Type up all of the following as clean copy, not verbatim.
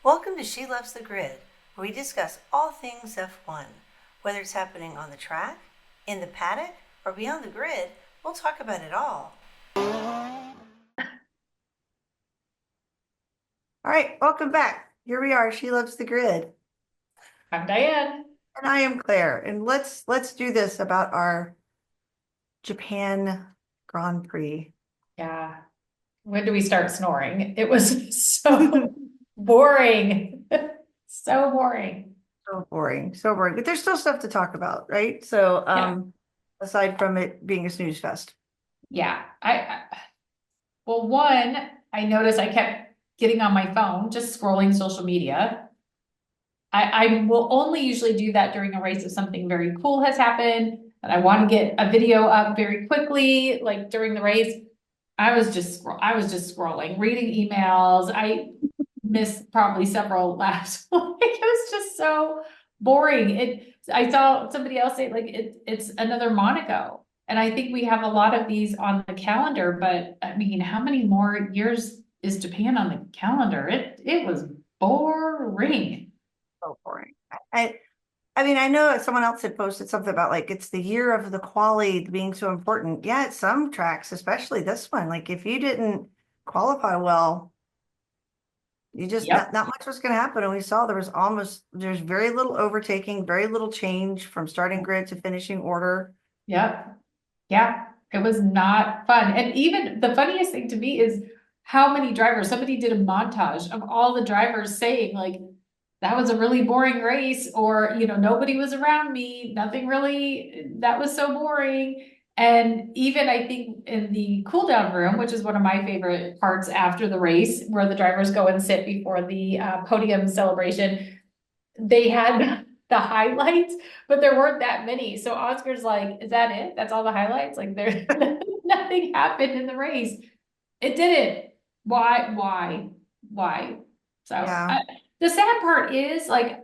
Welcome to She Loves the Grid, where we discuss all things F1. Whether it's happening on the track, in the paddock, or beyond the grid, we'll talk about it all. All right, welcome back. Here we are, She Loves the Grid. I'm Diane. And I am Claire. And let's do this about our Japan Grand Prix. Yeah. When do we start snoring? It was so boring. So boring. So boring, so boring. But there's still stuff to talk about, right? So, Yeah. aside from it being a snooze fest. Yeah. Well, one, I noticed I kept getting on my phone, just scrolling social media. I will only usually do that during a race if something very cool has happened and I want to get a video up very quickly, like during the race. I was just scrolling, reading emails. I missed probably several laps. Like it was just so boring. I saw somebody else say like it's another Monaco. And I think we have a lot of these on the calendar, but I mean, how many more years is Japan on the calendar? It was boring. So boring. I I mean, I know someone else had posted something about like it's the year of the quali being so important. Yeah, at some tracks, especially this one, like if you didn't qualify well, you just Yep. not much was going to happen. And we saw there's very little overtaking, very little change from starting grid to finishing order. Yep. Yeah, it was not fun. And even the funniest thing to me is how many drivers, somebody did a montage of all the drivers saying like, that was a really boring race, or, nobody was around me, nothing really, that was so boring. And even I think in the cool down room, which is one of my favorite parts after the race, where the drivers go and sit before the podium celebration, they had the highlights, but there weren't that many. So Oscar's like, is that it? That's all the highlights? Like there, nothing happened in the race. It didn't. Why? So Yeah. the sad part is like,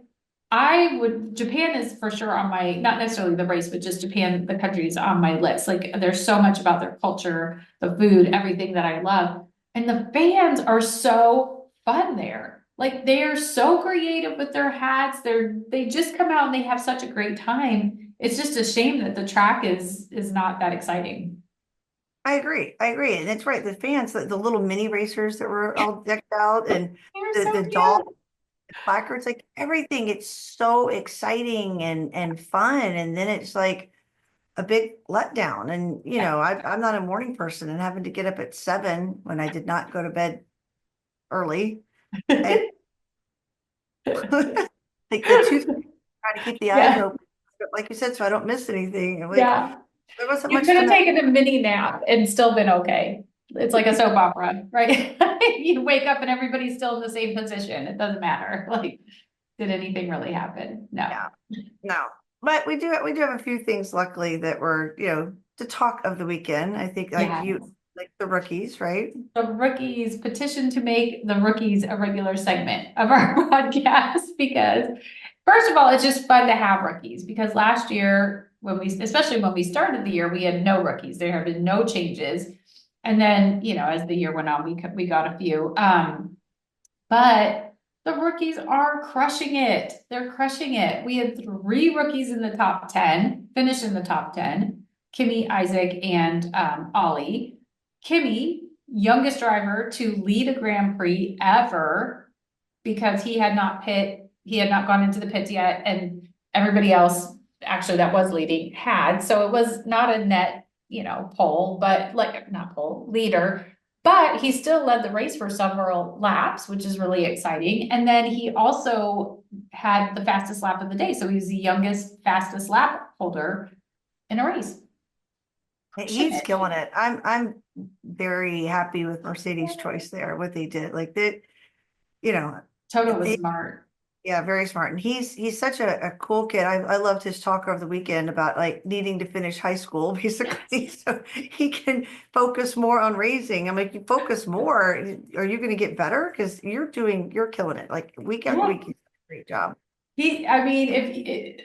Japan is for sure on my, not necessarily the race, but just Japan, the country is on my list. Like there's so much about their culture, the food, everything that I love. And the fans are so fun there. Like they are so creative with their hats. They just come out and they have such a great time. It's just a shame that the track is not that exciting. I agree. I agree. And it's right. The fans, the little mini racers that were all decked out and They're the so doll cute. placards, like everything, it's so exciting and fun. And then it's like a big letdown. And I'm not a morning person, and having to get up at 7 when I did not go to bed early. And like the two trying to keep the eyes Yeah, open, like you said, so I don't miss anything. And like yeah. there wasn't You much could to have miss. taken a mini nap and still been okay. It's like a soap opera, right? You wake up and everybody's still in the same position. It doesn't matter. Like, did anything really happen? No. Yeah, no. But we do have a few things luckily that were, the talk of the weekend. I think like Yeah. you like the rookies, right? The rookies petition to make the rookies a regular segment of our podcast because first of all, it's just fun to have rookies because last year especially when we started the year, we had no rookies. There have been no changes. And then, as the year went on, we got a few. But the rookies are crushing it. They're crushing it. We had three rookies in the top 10, finish in the top 10, Kimmy, Isaac, and Ollie. Kimmy, youngest driver to lead a Grand Prix ever because he had not gone into the pits yet, and everybody else actually that was leading had. So it was not a net, pole, but like not pole, leader. But he still led the race for several laps, which is really exciting. And then he also had the fastest lap of the day. So he was the youngest, fastest lap holder in a race. Crushing He's it. killing it. I'm very happy with Mercedes' choice there, what they did. Like that, you know, Toto was they, smart. yeah, very smart. And he's such a cool kid. I loved his talk over the weekend about like needing to finish high school basically so he can focus more on racing. I'm like, you focus more, are you going to get better? Because you're killing it. Like week after Yeah. week, he's doing a great job. I mean,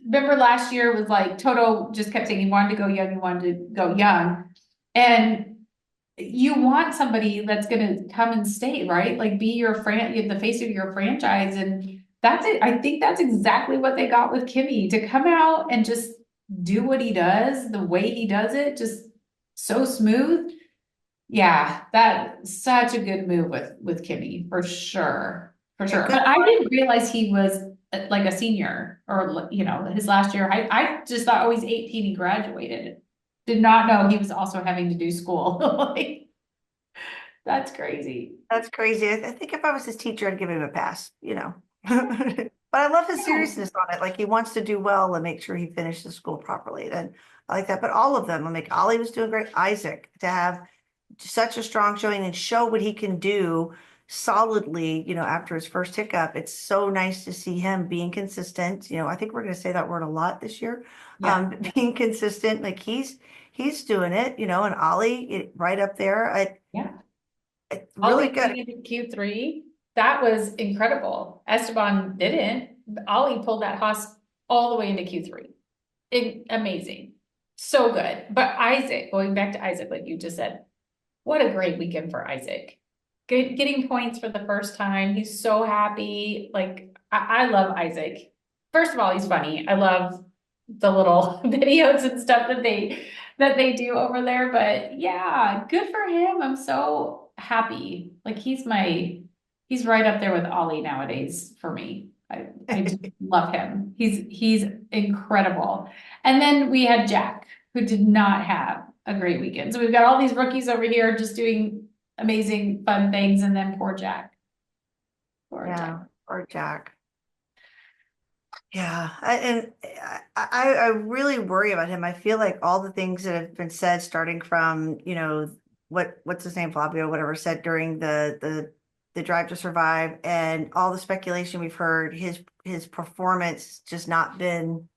remember last year was like Toto just kept saying he wanted to go young, he wanted to go young. And you want somebody that's gonna come and stay, right? Like be your the face of your franchise, and that's it. I think that's exactly what they got with Kimmy, to come out and just do what he does, the way he does it, just so smooth. Yeah, that's such a good move with Kimmy, for sure, for Yeah, sure. good But I for didn't realize he was like a senior, or his last year. I just thought, oh, he's 18, he graduated. Did not know he was also having to do school. Like, that's crazy. That's crazy. I think if I was his teacher, I'd give him a pass, you know. But I love his Yeah. seriousness on it. Like he wants to do well and make sure he finishes school properly. And I like that. But all of them, I mean, Ollie was doing great. Isaac to have such a strong showing and show what he can do solidly, after his first hiccup. It's so nice to see him being consistent. I think we're going to say that word a lot this year. Yeah. Being consistent, like he's doing it, and Ollie right up there. Yeah. Really Ollie good. going into Q3, that was incredible. Esteban didn't. Ollie pulled that Haas all the way into Q3. Amazing. So good. But Isaac, going back to Isaac, like you just said, what a great weekend for Isaac. Getting points for the first time. He's so happy. Like, I love Isaac. First of all, he's funny. I love the little videos and stuff that they do over there. But yeah, good for him. I'm so happy. Like he's right up there with Ollie nowadays for me. I just love him. He's incredible. And then we had Jack, who did not have a great weekend. So we've got all these rookies over here just doing amazing, fun things, and then poor Jack. Poor Jack. Yeah, or Jack. Yeah, I really worry about him. I feel like all the things that have been said, starting from, what's his name, Fabio, whatever, said during the Drive to Survive, and all the speculation we've heard, his performance just not been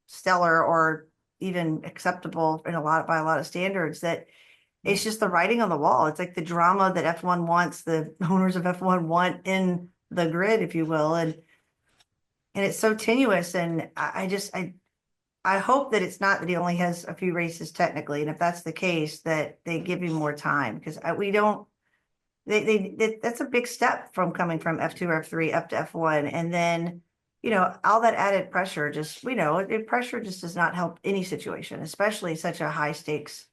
stellar or even acceptable by a lot of standards, that it's just the writing on the wall. It's like the drama that F1 wants, the owners of F1 want in the grid, if you will. And it's so tenuous. And I hope that it's not that he only has a few races technically. And if that's the case, that they give him more time, because we don't, that's a big step from coming from F2 or F3 up to F1. And then, all that added pressure, just, pressure just does not help any situation, especially such a high stakes,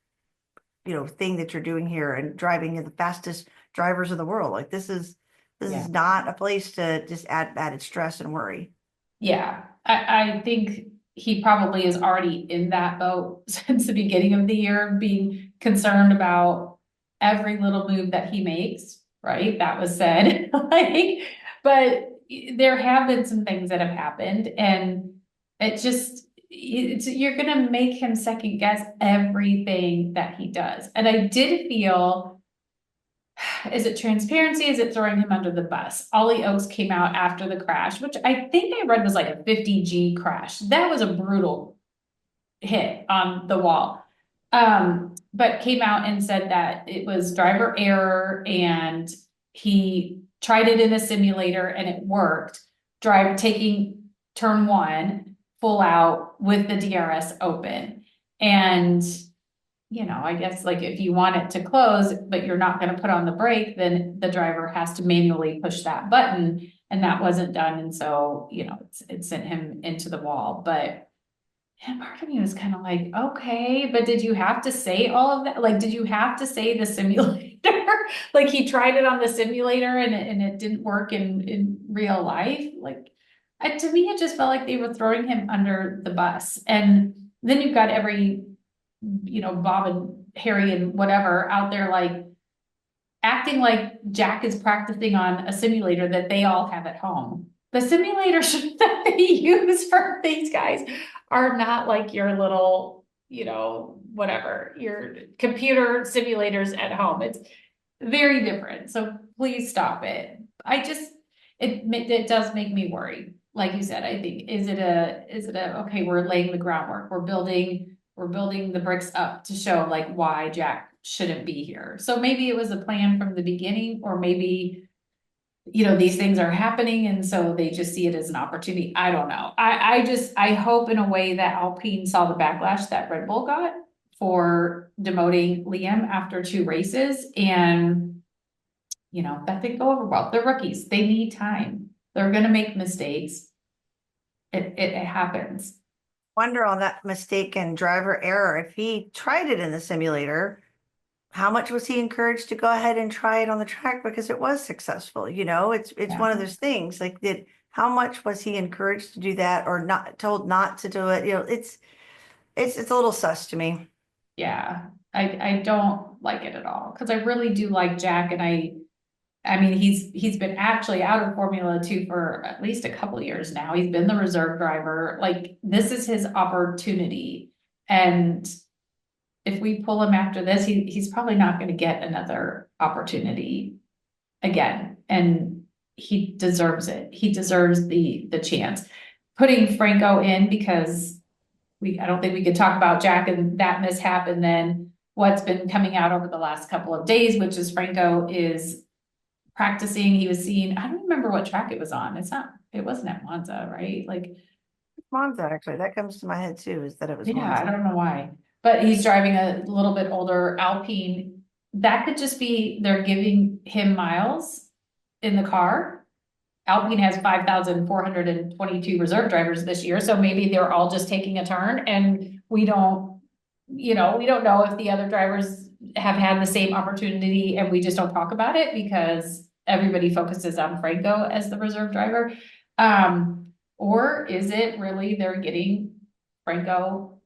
thing that you're doing here and driving the fastest drivers in the world. Like this Yeah. is not a place to just add added stress and worry. Yeah, I think he probably is already in that boat since the beginning of the year, being concerned about every little move that he makes, right? That was said, like, but there have been some things that have happened, and you're gonna make him second guess everything that he does. And I did feel, is it transparency? Is it throwing him under the bus? Ollie Oaks came out after the crash, which I think I read was like a 50G crash. That was a brutal hit on the wall. But came out and said that it was driver error, and he tried it in a simulator and it worked. Taking turn one full out with the DRS open. And I guess like if you want it to close, but you're not gonna put on the brake, then the driver has to manually push that button, and that wasn't done, and so, it sent him into the wall, but. And part of me was kind of like, okay, but did you have to say all of that? Like, did you have to say the simulator? Like he tried it on the simulator and it didn't work in real life? Like, to me, it just felt like they were throwing him under the bus. And then you've got every Bob and Harry and whatever out there, like acting like Jack is practicing on a simulator that they all have at home. The simulators that they use for these guys are not like your little, whatever, your computer simulators at home. It's very different. So please stop it. It does make me worry. Like you said, I think, okay, we're laying the groundwork. We're building the bricks up to show like why Jack shouldn't be here. So maybe it was a plan from the beginning, or maybe, these things are happening and so they just see it as an opportunity. I don't know. I hope in a way that Alpine saw the backlash that Red Bull got for demoting Liam after 2 races, and that didn't go over well. They're rookies. They need time. They're gonna make mistakes. It happens. Wonder on that mistaken driver error, if he tried it in the simulator, how much was he encouraged to go ahead and try it on the track because it was successful? It's Yeah. one of those things. Like, how much was he encouraged to do that or not told not to do it? It's a little sus to me. Yeah, I don't like it at all, because I really do like Jack, and I mean, he's been actually out of Formula 2 for at least a couple of years now. He's been the reserve driver. Like, this is his opportunity. And if we pull him after this, he's probably not going to get another opportunity again. And he deserves it. He deserves the chance. Putting Franco in, because I don't think we could talk about Jack and that mishap, and then what's been coming out over the last couple of days, which is Franco is practicing. He was seeing, I don't remember what track it was on. It wasn't at Monza, right? Like, Monza, actually, that comes to my head too, is that it was yeah, I Monza. don't know why, but he's driving a little bit older Alpine. That could just be they're giving him miles in the car. Alpine has 5,422 reserve drivers this year, so maybe they're all just taking a turn, and we don't know if the other drivers have had the same opportunity, and we just don't talk about it because everybody focuses on Franco as the reserve driver. Or is it really they're getting Franco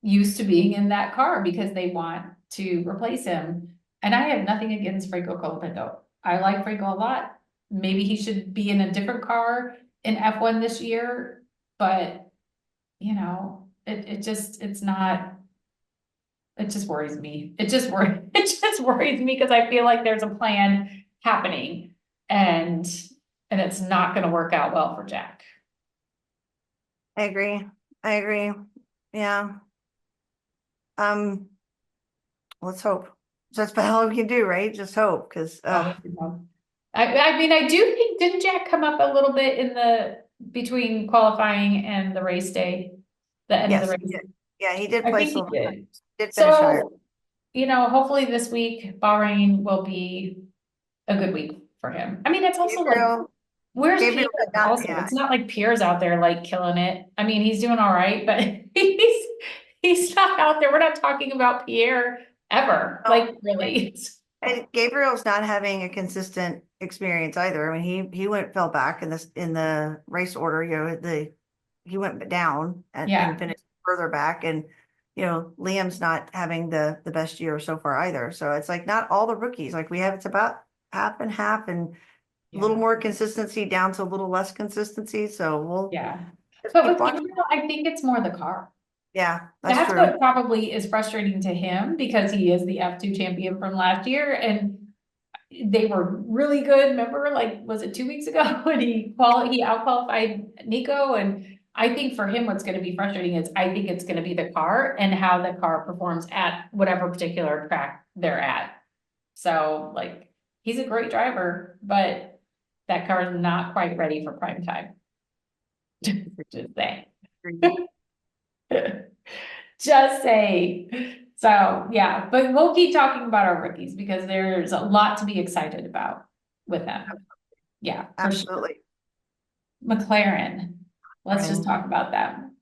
used to being in that car because they want to replace him? And I have nothing against Franco Colapinto. I like Franco a lot. Maybe he should be in a different car in F1 this year, but it's not, it just worries me. It just worries me because I feel like there's a plan happening, and it's not gonna work out well for Jack. I agree. I agree. Yeah. Um, let's hope. That's about all we can do, right? Just hope, because Oh, I mean, I do think, didn't Jack come up a little bit in the between qualifying and the race day, the end of the yes, he race? did. Yeah, he did I place think a he little, did. did finish higher. So, hopefully this week, Bahrain will be a good week for him. I mean, it's also like, Gabriel, where's Pierre Gabriel did not, also? yeah, It's not like Pierre's out there like killing it. I mean, he's doing all right, but he's not out there. We're not talking about Pierre ever, no. like really. And Gabriel's not having a consistent experience either. I mean, he fell back in the race order. He went down and Yeah, finished further back, and Liam's not having the best year so far either. So it's like not all the rookies. Like we have, it's about half and half, and a little yeah, more consistency down to a little less consistency. So we'll yeah. just But keep with watching. Gabriel, I think it's more the car. Yeah, that's That's true. what probably is frustrating to him, because he is the F2 champion from last year, and they were really good. Remember, like, was it 2 weeks ago when he out qualified Nico? And I think for him, what's going to be frustrating is I think it's going to be the car and how the car performs at whatever particular track they're at. So, like, he's a great driver, but that car is not quite ready for prime time. Just say. Just say. So, yeah, but we'll keep talking about our rookies because there's a lot to be excited about with them. Yeah, for sure. Absolutely. McLaren. Let's just And talk about them.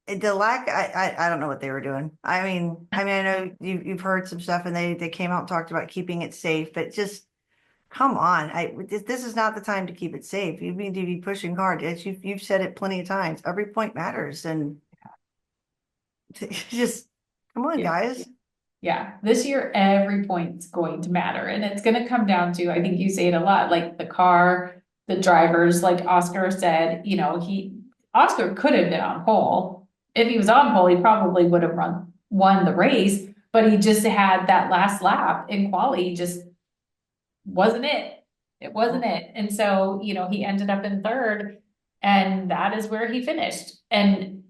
the lack, I don't know what they were doing. I know you've heard some stuff, and they came out and talked about keeping it safe, but just come on. This is not the time to keep it safe. You need to be pushing hard. As you've said it plenty of times. Every point matters, and just come on, Yeah. guys. Yeah, this year every point's going to matter, and it's going to come down to, I think you say it a lot, like the car, the drivers, like Oscar said, Oscar could have been on pole. If he was on pole, he probably would have won the race, but he just had that last lap in quali, just wasn't it. It wasn't it. And so, he ended up in third, and that is where he finished. And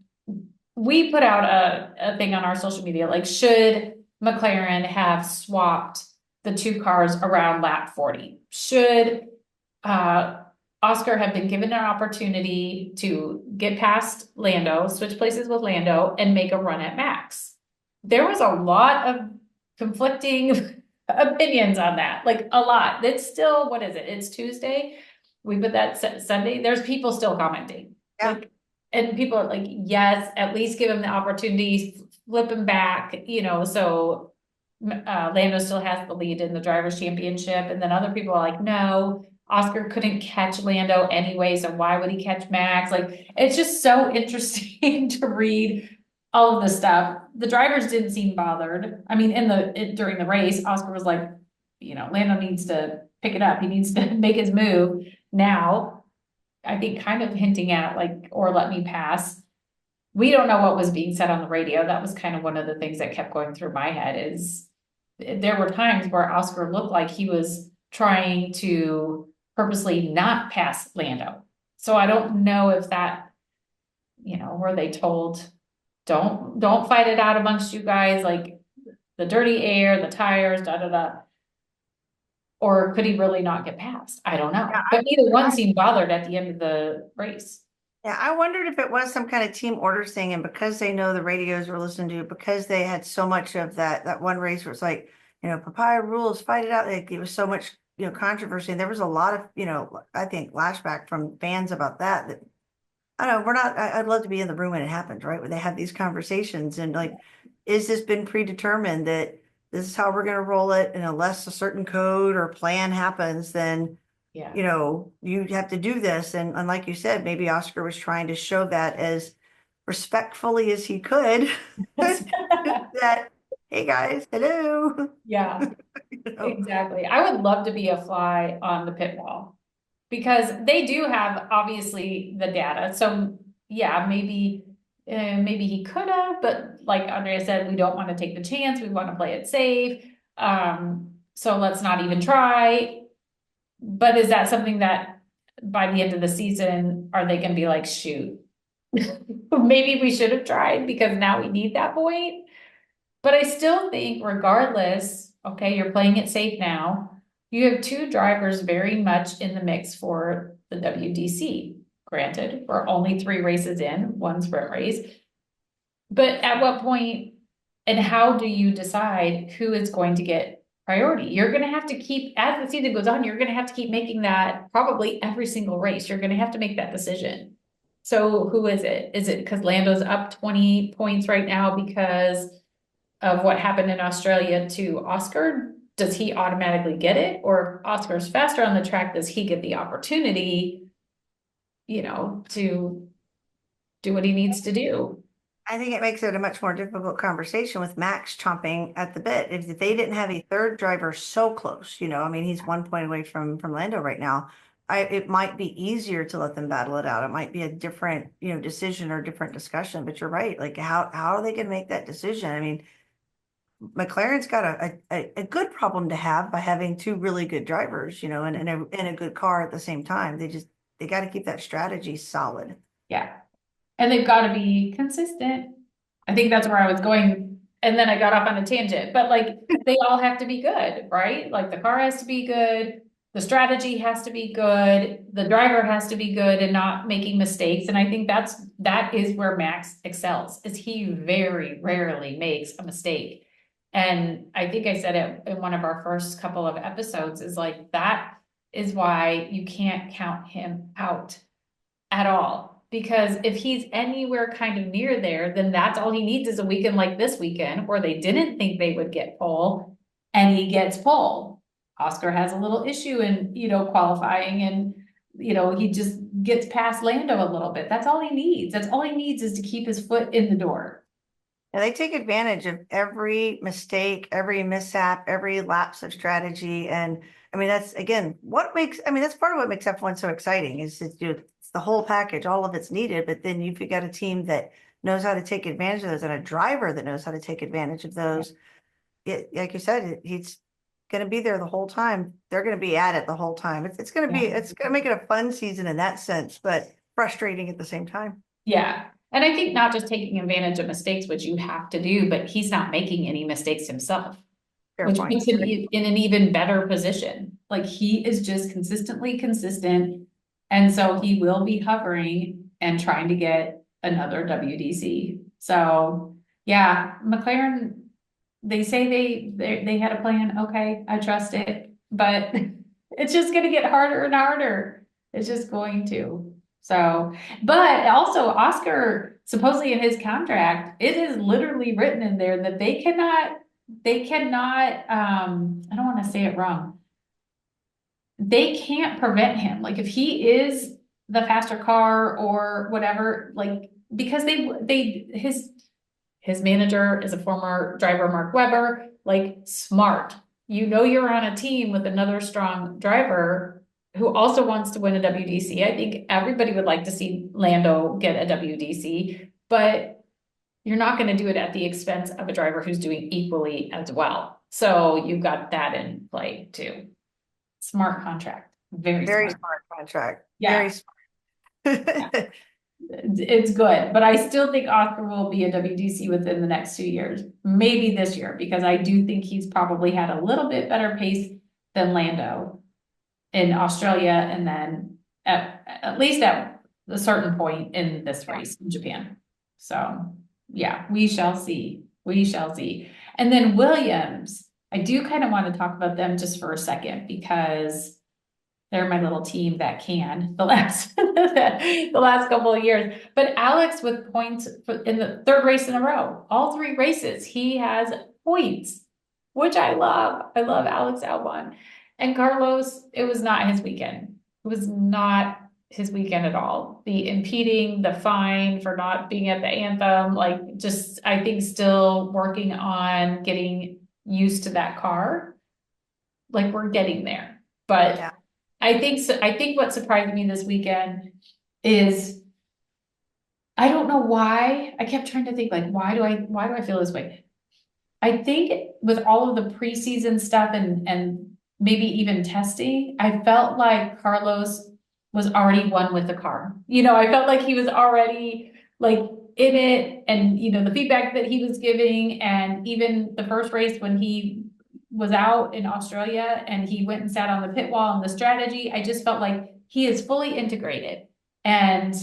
we put out a thing on our social media, like, should McLaren have swapped the two cars around lap 40? Should Oscar had been given an opportunity to get past Lando, switch places with Lando, and make a run at Max. There was a lot of conflicting opinions on that, like a lot. It's still, what is it? It's Tuesday. We put that Sunday. There's people still commenting. Yeah. Like, and people are like, yes, at least give him the opportunity, flip him back, so Lando still has the lead in the drivers' championship. And then other people are like, no, Oscar couldn't catch Lando anyway, so why would he catch Max? Like, it's just so interesting to read all of this stuff. The drivers didn't seem bothered. I mean, during the race, Oscar was like, Lando needs to pick it up. He needs to make his move now. I think kind of hinting at like, or let me pass. We don't know what was being said on the radio. That was kind of one of the things that kept going through my head is there were times where Oscar looked like he was trying to purposely not pass Lando. So I don't know if that, were they told, don't fight it out amongst you guys, like the dirty air, the tires, da, da, da. Or could he really not get past? I don't know. Yeah, But neither one seemed bothered at the end of the race. Yeah, I wondered if it was some kind of team orders thing, and because they know the radios were listened to, because they had so much of that one race where it's like, papaya rules, fight it out. Like, it was so much, controversy, and there was a lot of, I think lashback from fans about that. I don't know, I'd love to be in the room when it happens, right? Where they have these conversations and like, is this been predetermined that this is how we're going to roll it, and unless a certain code or plan happens, then Yeah. you have to do this. And like you said, maybe Oscar was trying to show that as respectfully as he could. That, hey guys, hello. Yeah, exactly. I would love to be a fly on the pit wall because they do have obviously the data. So yeah, maybe he could have, but like Andrea said, we don't want to take the chance. We want to play it safe. So let's not even try. But is that something that by the end of the season, are they going to be like, shoot, maybe we should have tried because now we need that point? But I still think regardless, okay, you're playing it safe now. You have two drivers very much in the mix for the WDC. Granted, we're only 3 races in, 1 sprint race. But at what point and how do you decide who is going to get priority? You're going to have to keep, as the season goes on, you're going to have to keep making that probably every single race. You're going to have to make that decision. So who is it? Is it because Lando's up 20 points right now because of what happened in Australia to Oscar? Does he automatically get it? Or if Oscar's faster on the track, does he get the opportunity, to do what he needs to do? I think it makes it a much more difficult conversation with Max chomping at the bit. If they didn't have a third driver so close, I mean, he's 1 point away from Lando right now. It might be easier to let them battle it out. It might be a different, decision or different discussion. But you're right. Like, how are they going to make that decision? I mean, McLaren's got a good problem to have by having 2 really good drivers, and a good car at the same time. They got to keep that strategy solid. Yeah. And they've got to be consistent. I think that's where I was going. And then I got off on a tangent, but like they all have to be good, right? Like the car has to be good. The strategy has to be good. The driver has to be good and not making mistakes. And I think that is where Max excels, is he very rarely makes a mistake. And I think I said it in one of our first couple of episodes, is like, that is why you can't count him out at all. Because if he's anywhere kind of near there, then that's all he needs is a weekend like this weekend where they didn't think they would get pole and he gets pole. Oscar has a little issue in, qualifying and, he just gets past Lando a little bit. That's all he needs. That's all he needs is to keep his foot in the door. And they take advantage of every mistake, every mishap, every lapse of strategy. And I mean, that's again, that's part of what makes F1 so exciting is it's the whole package, all of it's needed. But then you've got a team that knows how to take advantage of those and a driver that knows how to take advantage of those. Like you said, he's going to be there the whole time. They're going to be at it the whole time. It's going to make it a fun season in that sense, but frustrating at the same time. Yeah. And I think not just taking advantage of mistakes, which you have to do, but he's not making any mistakes himself, which puts him in an even better position. Like he is just consistently consistent. And so he will be hovering and trying to get another WDC. So yeah, McLaren, they say they had a plan. Okay, I trust it, but it's just gonna get harder and harder. It's just going to. So, but also Oscar, supposedly in his contract, it is literally written in there that they cannot, I don't want to say it wrong. They can't prevent him. Like if he is the faster car or whatever, like, because his manager is a former driver, Mark Webber, like smart. You know, you're on a team with another strong driver who also wants to win a WDC. I think everybody would like to see Lando get a WDC, but you're not going to do it at the expense of a driver who's doing equally as well. So you've got that in play too. Smart contract, very Very smart. smart contract. Yeah, Very smart. it's good, but I still think Oscar will be a WDC within the next 2 years, maybe this year, because I do think he's probably had a little bit better pace than Lando in Australia, and then at least at a certain point in this race in Japan. So yeah, we shall see. We shall see. And then Williams, I do kind of want to talk about them just for a second because they're my little team that can the last the last couple of years. But Alex with points in the third race in a row, all three races, he has points, which I love. I love Alex Albon. And Carlos, it was not his weekend. It was not his weekend at all. The impeding, the fine for not being at the anthem, like just I think still working on getting used to that car. Like we're getting there. But Yeah. I think so, I think what surprised me this weekend is I don't know why. I kept trying to think like why do I feel this way? I think with all of the preseason stuff and maybe even testing, I felt like Carlos was already one with the car. You know, I felt like he was already like in it and the feedback that he was giving and even the first race when he was out in Australia and he went and sat on the pit wall and the strategy, I just felt like he is fully integrated and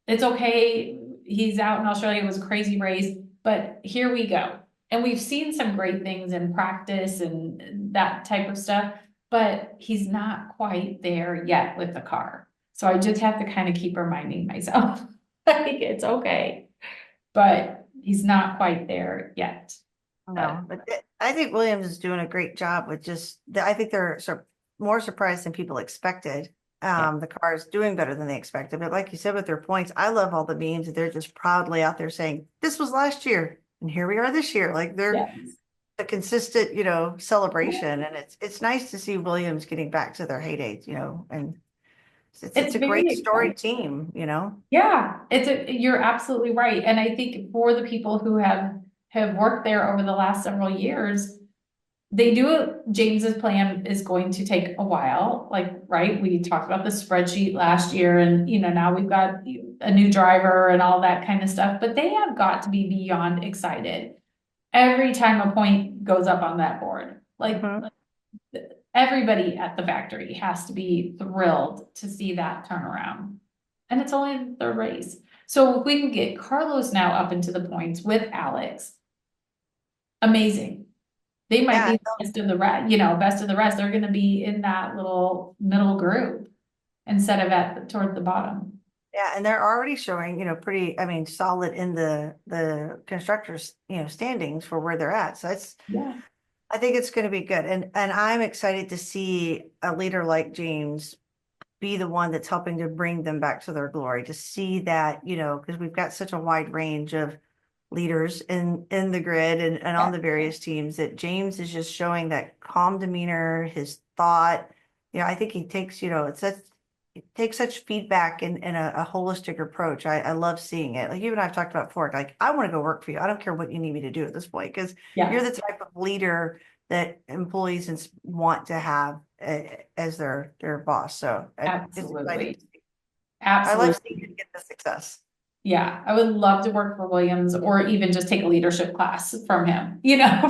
it's okay. He's out in Australia. It was a crazy race, but here we go. And we've seen some great things in practice and that type of stuff, but he's not quite there yet with the car. So I just have to kind of keep reminding myself, like it's okay, but he's not quite there yet. But No, but I think Williams is doing a great job with I think they're more surprised than people expected. yeah, The car is doing better than they expected. But like you said, with their points, I love all the memes that they're just proudly out there saying, this was last year and here we are this year. Like they're yeah, a consistent, celebration. And it's nice to see Williams getting back to their heydays, and it's it's a very great story exciting. team. Yeah, you're absolutely right. And I think for the people who have worked there over the last several years, they do it. James's plan is going to take a while. Like, right? We talked about the spreadsheet last year and now we've got a new driver and all that kind of stuff, but they have got to be beyond excited every time a point goes up on that board. Like Mhm. everybody at the factory has to be thrilled to see that turnaround. And it's only the third race. So if we can get Carlos now up into the points with Alex, amazing. They might Yeah, be the best of the rest, best of the rest. They're gonna be in that little middle group instead of toward the bottom. yeah, and they're already showing, pretty, I mean, solid in the constructors, standings for where they're at. So Yeah. I think it's going to be good, and I'm excited to see a leader like James be the one that's helping to bring them back to their glory. To see that, because we've got such a wide range of leaders in the grid and on Yeah, the various teams that James is just showing that calm demeanor, his thought. I think he takes, it takes such feedback in a holistic approach. I love seeing it. Like you and I've talked about before, like I want to go work for you. I don't care what you need me to do at this point, because you're yeah, the type of leader that employees want to have as their boss. So it's exciting. absolutely. I love seeing Absolutely. him get the success. Yeah, I would love to work for Williams or even just take a leadership class from him,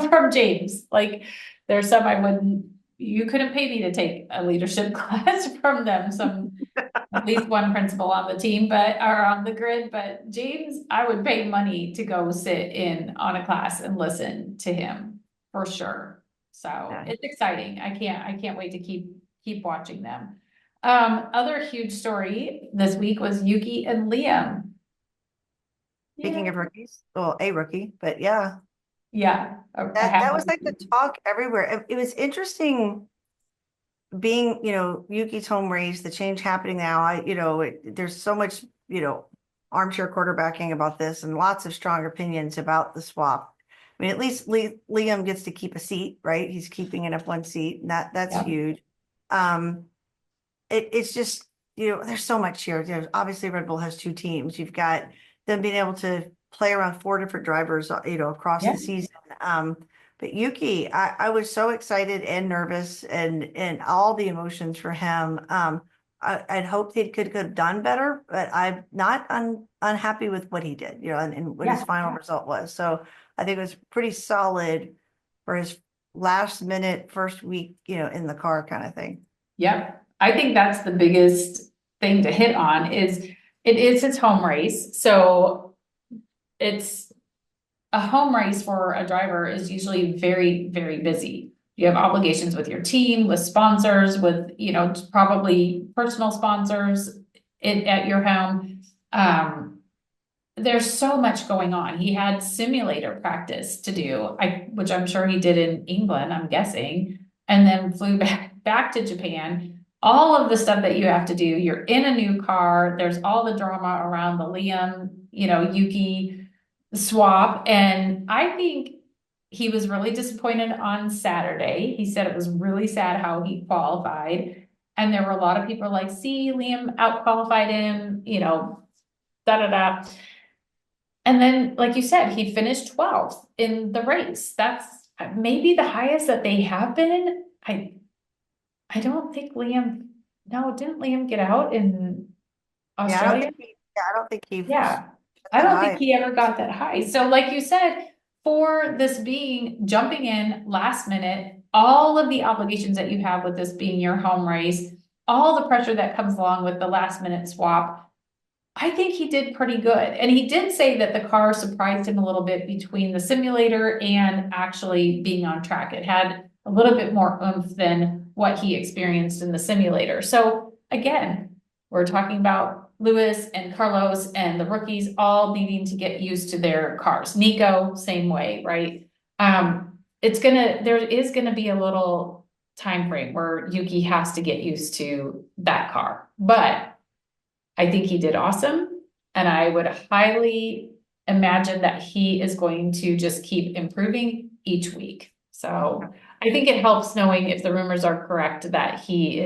from James. Like there's some I wouldn't, you couldn't pay me to take a leadership class from them. Some at least one principal on the team, but, or on the grid, but James, I would pay money to go sit in on a class and listen to him for sure. So Yeah. it's exciting. I can't wait to keep watching them. Other huge story this week was Yuki and Liam. Speaking Yeah. of rookies, well, a rookie, but yeah, Yeah. I that have. that was like the talk everywhere. It was interesting being, Yuki's home race, the change happening now. There's so much, armchair quarterbacking about this and lots of strong opinions about the swap. I mean, at least Liam gets to keep a seat, right? He's keeping an F1 seat, and that's Yeah. huge. It's just, there's so much here. Obviously Red Bull has two teams. You've got them being able to play around four different drivers, across Yeah. the season. But Yuki, I was so excited and nervous and all the emotions for him. I'd hoped he could have done better, but I'm not unhappy with what he did, and what his final result was. So I think it was pretty solid for his last minute first week, in the car kind of thing. Yep. I think that's the biggest thing to hit on is it is his home race. So it's a home race for a driver is usually very, very busy. You have obligations with your team, with sponsors, with, probably personal sponsors at your home. There's so much going on. He had simulator practice to do, which I'm sure he did in England, I'm guessing, and then flew back to Japan. All of the stuff that you have to do, you're in a new car, there's all the drama around the Liam, Yuki swap. And I think he was really disappointed on Saturday. He said it was really sad how he qualified. And there were a lot of people like, see, Liam out qualified him, da da da. And then, like you said, he finished 12th in the race. That's maybe the highest that they have been. I don't think Liam, no, didn't Liam get out in Yeah, I don't Australia? think I don't think he Yeah, I that don't think high. he ever got that high. So like you said, for this being jumping in last minute, all of the obligations that you have with this being your home race, all the pressure that comes along with the last minute swap, I think he did pretty good. And he did say that the car surprised him a little bit between the simulator and actually being on track. It had a little bit more oomph than what he experienced in the simulator. So again, we're talking about Lewis and Carlos and the rookies all needing to get used to their cars. Nico, same way, right? There is gonna be a little time frame where Yuki has to get used to that car, but I think he did awesome. And I would highly imagine that he is going to just keep improving each week. So I think it helps knowing if the rumors are correct that he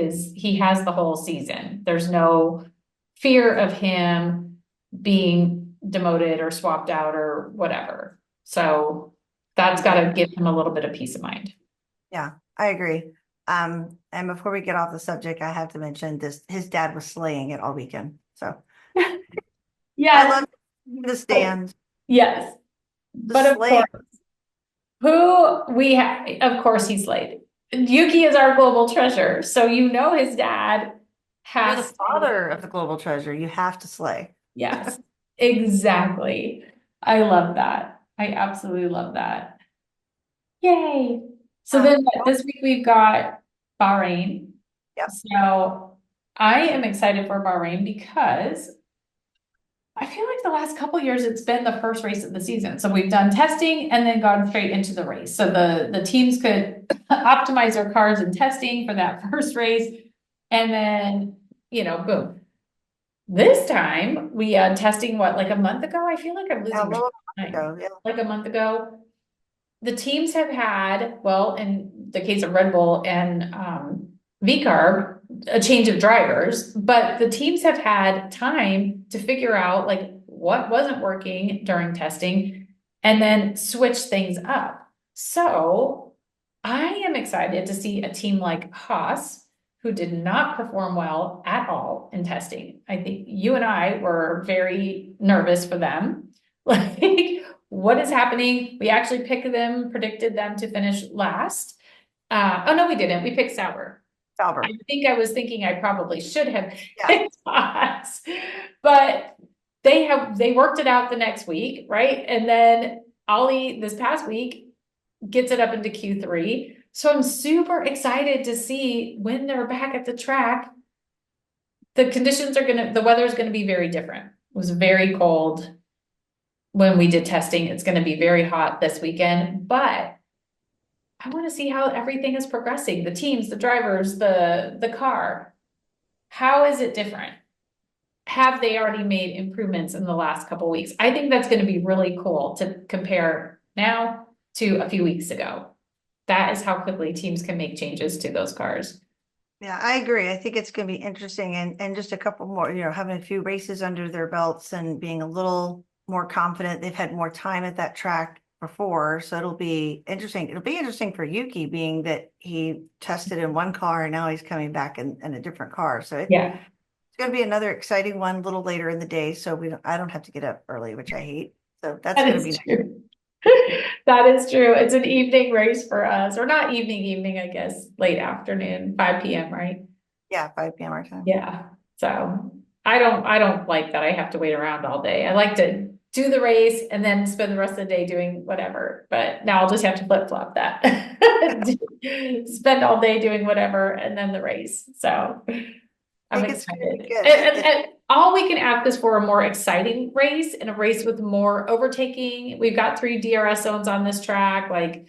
has the whole season. There's no fear of him being demoted or swapped out or whatever. So that's got to give him a little bit of peace of mind. Yeah, I agree. And before we get off the subject, I have to mention this, his dad was slaying it all weekend. So I Yes. love the stands, Yes. the But of slay. course, of course he's late. Yuki is our global treasure. So his dad You're the has father of the global treasure. You have to slay. yes, exactly. I love that. I absolutely love that. Yay. So then this week we've got Bahrain. Yep. So I am excited for Bahrain because I feel like the last couple years it's been the first race of the season. So we've done testing and then gone straight into the race. So the teams could optimize their cars in testing for that first race. And then, boom. This time we had testing like a month ago. I feel like I'm Yeah, a losing little time. ago, yeah. Like a month ago. The teams have had, well, in the case of Red Bull and VCARB, a change of drivers, but the teams have had time to figure out like what wasn't working during testing and then switch things up. So I am excited to see a team like Haas, who did not perform well at all in testing. I think you and I were very nervous for them. Like, what is happening? We actually predicted them to finish last. Oh no, we didn't. We picked Sauber. Sauber. I think I was thinking I probably should have Yeah. picked Haas, but they worked it out the next week, right? And then Ollie this past week gets it up into Q3. So I'm super excited to see when they're back at the track. The weather's gonna be very different. It was very cold when we did testing. It's gonna be very hot this weekend, but I want to see how everything is progressing. The teams, the drivers, the car. How is it different? Have they already made improvements in the last couple weeks? I think that's going to be really cool to compare now to a few weeks ago. That is how quickly teams can make changes to those cars. Yeah, I agree. I think it's going to be interesting and just a couple more, having a few races under their belts and being a little more confident. They've had more time at that track before, so it'll be interesting. It'll be interesting for Yuki, being that he tested in one car and now he's coming back in a different car. So it's going to be another exciting one a little later in the day. So I don't have to get up early, which I hate. So that's going to be true. That is true. It's an evening race for us, or not evening, I guess, late afternoon, 5 p.m., right? Yeah, 5 p.m. our time. Yeah. So I don't like that I have to wait around all day. I like to do the race and then spend the rest of the day doing whatever. But now I'll just have to flip-flop that. Spend all day doing whatever and then the race. So I'm excited. And all we can ask is for a more exciting race and a race with more overtaking. We've got 3 DRS zones on this track. Like,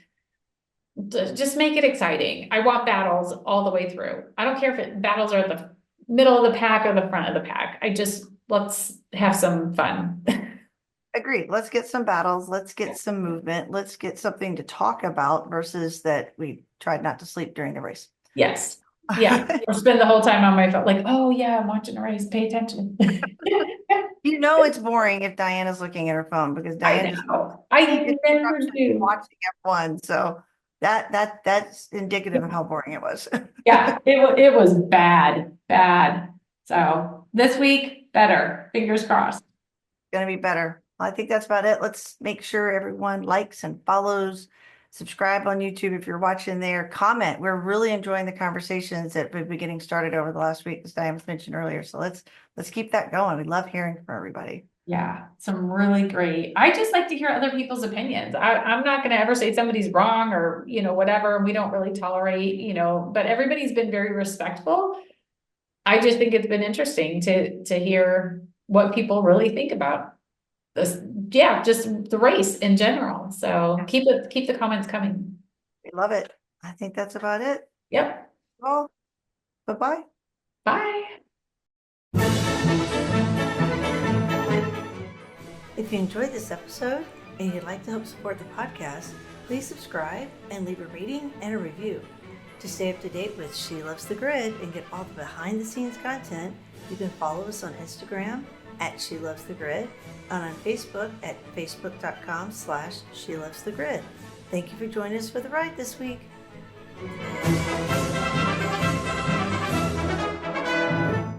just make it exciting. I want battles all the way through. I don't care if battles are at the middle of the pack or the front of the pack. Let's have some fun. Agreed. Let's get some battles. Let's get some movement. Let's get something to talk about versus that we tried not to sleep during the race. Yes. Yeah. Or spend the whole time on my phone, like, oh yeah, I'm watching a race. Pay attention. It's boring if Diana's looking at her phone, because Diane I never do. Watching F1. So that's indicative of how boring it was. Yeah, it was bad. So this week, better. Fingers crossed. Gonna be better. I think that's about it. Let's make sure everyone likes and follows, subscribe on YouTube if you're watching there, comment. We're really enjoying the conversations that we've been getting started over the last week, as Diane mentioned earlier. So let's keep that going. We love hearing from everybody. Yeah, some really great. I just like to hear other people's opinions. I'm not going to ever say somebody's wrong or, whatever. We don't really tolerate, but everybody's been very respectful. I just think it's been interesting to hear what people really think about this. Yeah, just the race in general. So keep the comments coming. We love it. I think that's about it. Yep. Well, bye-bye. Bye. If you enjoyed this episode and you'd like to help support the podcast, please subscribe and leave a rating and a review. To stay up to date with She Loves the Grid and get all the behind the scenes content, you can follow us on Instagram at She Loves the Grid and on Facebook at facebook.com/She Loves the Grid. Thank you for joining us for the ride this week.